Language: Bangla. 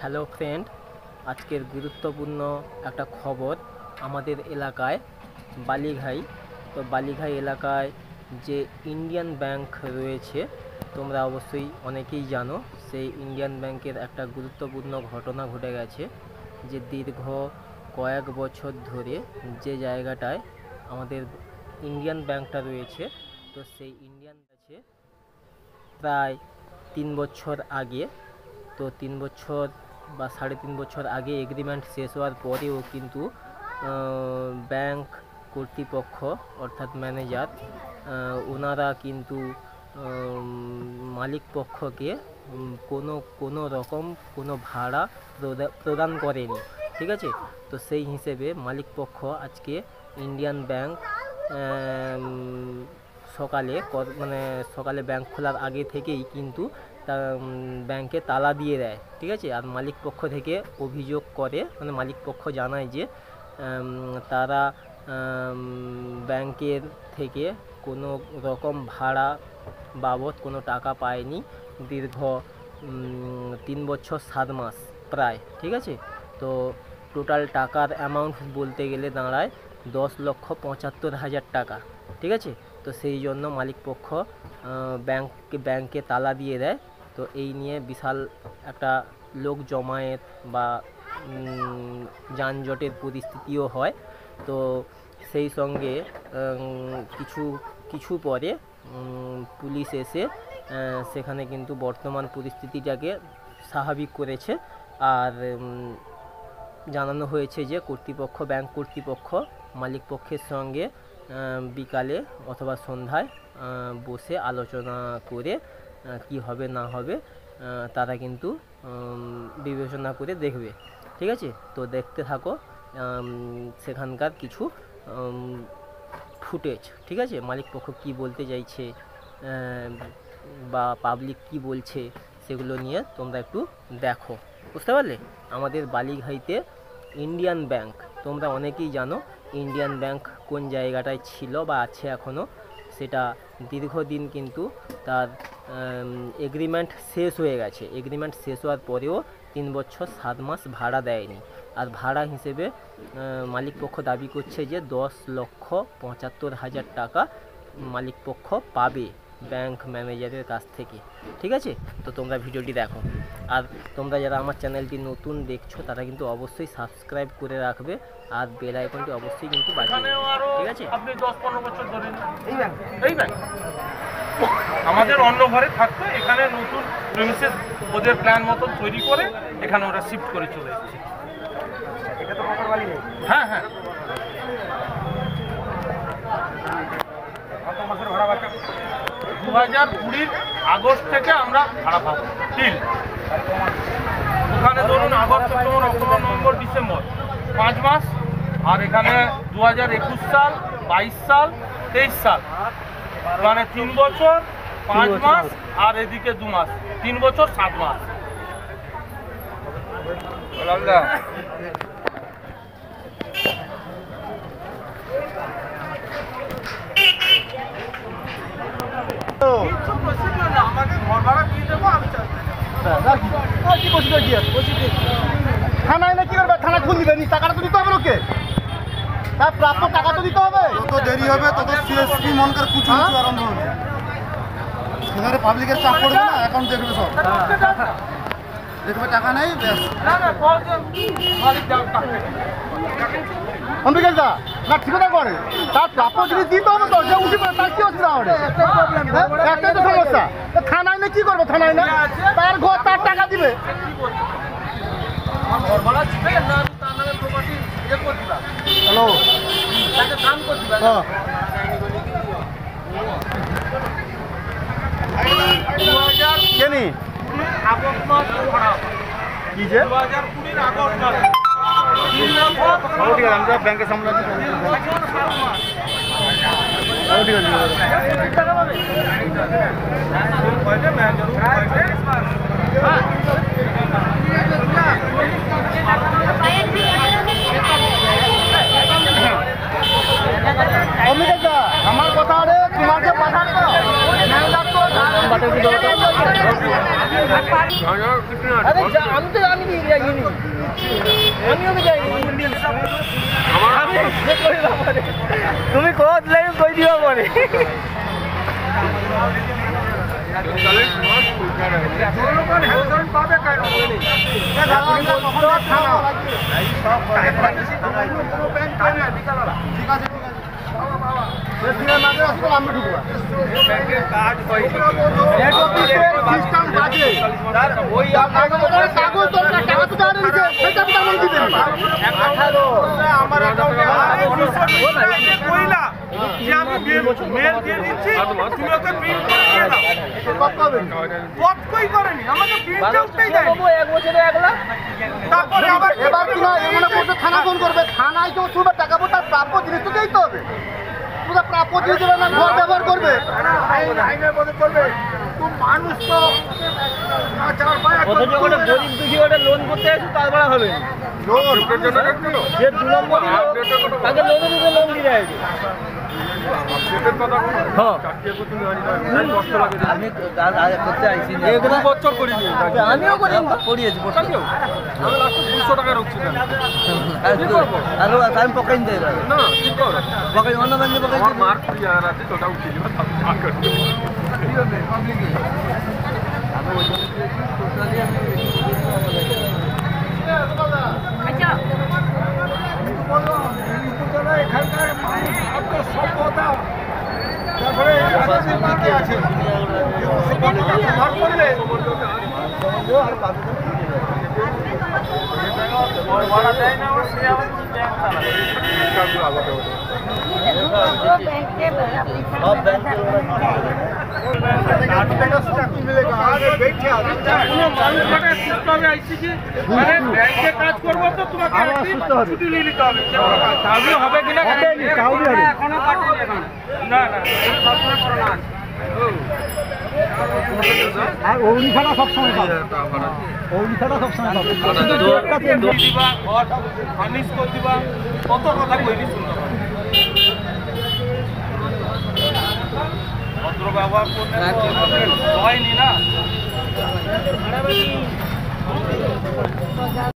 হ্যালো ফ্রেন্ড, আজকের গুরুত্বপূর্ণ একটা খবর। আমাদের এলাকায় বালিঘাই, তো বালিঘাই এলাকায় যে ইন্ডিয়ান ব্যাংক রয়েছে, তোমরা অবশ্যই অনেকেই জানো। সেই ইন্ডিয়ান ব্যাংকের একটা গুরুত্বপূর্ণ ঘটনা ঘটে গেছে, যে দীর্ঘ কয়েক বছর ধরে যে জায়গাটায় আমাদের ইন্ডিয়ান ব্যাংকটা রয়েছে, তো সেই ইন্ডিয়ান ব্যাংকে প্রায় 3 বছর আগে, তো 3 বছর বা 3.5 বছর আগে এগ্রিমেন্ট শেষ হওয়ার পরেও কিন্তু ব্যাংক কর্তৃপক্ষ অর্থাৎ ম্যানেজার ওনারা কিন্তু মালিক পক্ষকে কোনো রকম কোনো ভাড়া প্রদান করেনি, ঠিক আছে। তো সেই হিসেবে মালিক পক্ষ আজকে ইন্ডিয়ান ব্যাংক সকালে ব্যাংক খোলার আগে থেকেই কিন্তু ব্যাংকে তালা দিয়ে দেয়, ঠিক আছে। আর মালিক পক্ষ থেকে অভিযোগ করে, মালিক পক্ষ জানায় যে তারা ব্যাংকের থেকে কোনো রকম ভাড়া বাবদ কোনো টাকা পায়নি দীর্ঘ 3 বছর 7 মাস প্রায়, ঠিক আছে। তো টোটাল টাকার অ্যামাউন্ট বলতে গেলে দাঁড়ায় 10,75,000 টাকা, ঠিক আছে। তো সেই জন্য মালিক পক্ষ ব্যাংকে তালা দিয়ে দেয়। তো এই নিয়ে বিশাল একটা লোক জমায়েত বা যানজটের পরিস্থিতিও হয়। তো সেই সঙ্গে কিছু পরে পুলিশ এসে সেখানে কিন্তু বর্তমান পরিস্থিতিটাকে স্বাভাবিক করেছে। আর জানানো হয়েছে যে ব্যাংক কর্তৃপক্ষ মালিক পক্ষের সঙ্গে বিকালে অথবা সন্ধ্যায় বসে আলোচনা করে কি হবে না হবে তারা কিন্তু বিবেচনা করে দেখবে, ঠিক আছে। তো দেখতে থাকো সেখানকার কিছু ফুটেজ, ঠিক আছে। মালিক পক্ষ কী বলতে চাইছে বা পাবলিক কি বলছে সেগুলো নিয়ে তোমরা একটু দেখো, বুঝতে পারলে। আমাদের বালিঘাইতে ইন্ডিয়ান ব্যাংক, তোমরা অনেকেই জানো ইন্ডিয়ান ব্যাংক কোন জায়গাটায় ছিল বা আছে এখনও। সেটা দীর্ঘদিন কিন্তু তার এগ্রিমেন্ট শেষ হয়ে গেছে। এগ্রিমেন্ট শেষ হওয়ার পরেও 3 বছর 7 মাস ভাড়া দেয়নি। আর ভাড়া হিসেবে মালিক পক্ষ দাবি করছে যে 10,75,000 টাকা মালিক পক্ষ পাবে ব্যাংক ম্যানেজারের কাছ থেকে, ঠিক আছে। তো তোমরা ভিডিওটি দেখো। আর তোমরা যারা আমার চ্যানেলটি নতুন দেখছো তারা কিন্তু অবশ্যই সাবস্ক্রাইব করে রাখবে, আর বেল আইকনটি অবশ্যই কিন্তু বাজিয়ে দেবে, ঠিক আছে। আপনি 10-15 বছর ধরে এই ব্যাংক আমাদের অন্য ঘরে থাকতো, এখানে নতুন প্রেমিসেস ওদের প্ল্যান মতো তৈরি করে এখানে ওরা শিফট করে চলে এসেছে। এটা তো প্রপার নেই। হ্যাঁ হ্যাঁ, কত মাসের ভাড়া বাকি? 2020 আগস্ট থেকে আমরা ভাড়া পাবো ঠিক। ওখানে ধরুন August, September, October, November, December 5 মাস। আর এখানে 2021 সাল, 22 সাল, 23 সাল, মানে 3 বছর 5 মাস। আর এদিকে 2 মাস, 3 বছর 7 মাস। আমাকে ঘর ভাড়া দিয়ে দেবো, আমি থানায় না কি করবে? থানা খুন দিবে, টাকাটা তো দিতে হবে লোককে, তার প্রাপ্য টাকা তো দিতে হবে। যত দেরি হবে তত সিএসপি মনকার কুচু আরম্ভ হবে। সেখানে পাবলিকের চাপ পড়বে না, অ্যাকাউন্ট দেখবে, সব দেখবে টাকা নেই, অম্বিকাল দা না ঠিকানা করে, তার প্রাপ্য জিনিস দিতে হবে তো, যে উঠে পড়ে তার কি অসুবিধা হবে? একটাই তো সমস্যা। থানায় না কি করবে? থানায় না তার ঘর, তার টাকা দিবে। হ্যালো, কেনি কি যে 2020 আগস্ট মাস ঠিক আছে, আমরা ব্যাংকে সামলাচ্ছি। ঠিক আছে, আমার কথা রে, তোমার যে পাঠান তো আমি তো আমি যাইনি, আমিও তো যাইনি। তুমি কত লাগে কই দিবা পরে। থানা ফোন করবে, থানায় কেউ শুনবে টাকা পড়ে তার প্রাপ্য জিনিস তো দিতে হবে। প্রাপ্য জিনিস দেবে না, ঘর ব্যবহার করবে। মানুষ তো গরিব দুঃখী ওটা লোন করতে আসে তারপরে হবে যে 2 নম্বর তাকে লোন দিয়ে আসবে। আমিও করিয়েছি আমি পকাই দিতে পকাই অন্য ব্যাংকে কাজ করবো তো তোমাকে ছুটি নিয়ে নিতে হবে। হবে কিনা না না আর অগ্নি ছাড়া সবসময় পাবে, অগ্নি ছাড়া সবসময় পাবে। দিবা ঘর ফার্নিশ করে দিবা, কত কথা কইনি শুনতে পাবে। ভদ্র ব্যবহার করলে হয়নি না।